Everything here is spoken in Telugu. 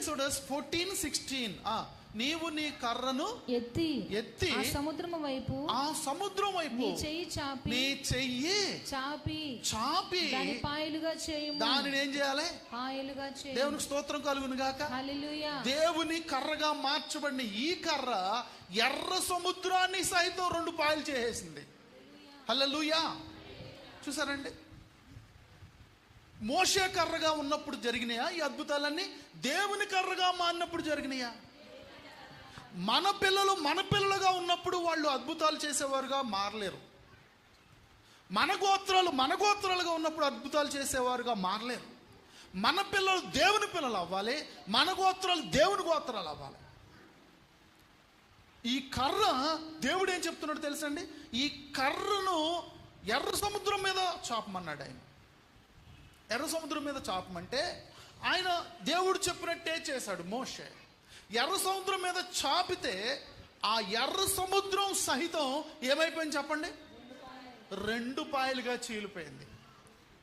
ఎక్సోడస్ 14:16. నీవు నీ కర్రను ఎత్తి ఆ సముద్రము వైపు నీ చెయ్యి చాపి దాని పాయలుగా చేయము. దానిని ఏం చేయాలి? పాయలుగా చేయి. దేవునికి స్తోత్రం కలుగును గాక. హల్లెలూయా. దేవుని కర్రగా మార్చబడిన ఈ కర్ర ఎర్ర సముద్రాన్ని సైతం 2 పాయలు చేసేసింది. హల్లెలూయా. చూసారండి, మోషే కర్రగా ఉన్నప్పుడు జరిగినాయా ఈ అద్భుతాలన్నీ? దేవుని కర్రగా మారినప్పుడు జరిగినాయా? మన పిల్లలుగా ఉన్నప్పుడు వాళ్ళు అద్భుతాలు చేసేవారుగా మారలేరు. మన గోత్రాలుగా ఉన్నప్పుడు అద్భుతాలు చేసేవారుగా మారలేరు. మన పిల్లలు దేవుని పిల్లలు అవ్వాలి, మన గోత్రాలు దేవుని గోత్రాలు అవ్వాలి. ఈ కర్ర దేవుడు ఏం చెప్తున్నాడు తెలుసండి? ఈ కర్రను ఎర్ర సముద్రం మీద చాపమన్నాడు ఆయన. ఎర్ర సముద్రం మీద చాపమంటే ఆయన దేవుడు చెప్పినట్టే చేశాడు మోషే. ఎర్ర సముద్రం మీద చాపితే ఆ ఎర్ర సముద్రం సహితం ఏమైపోయింది చెప్పండి? 2 పాయలుగా చీలిపోయింది.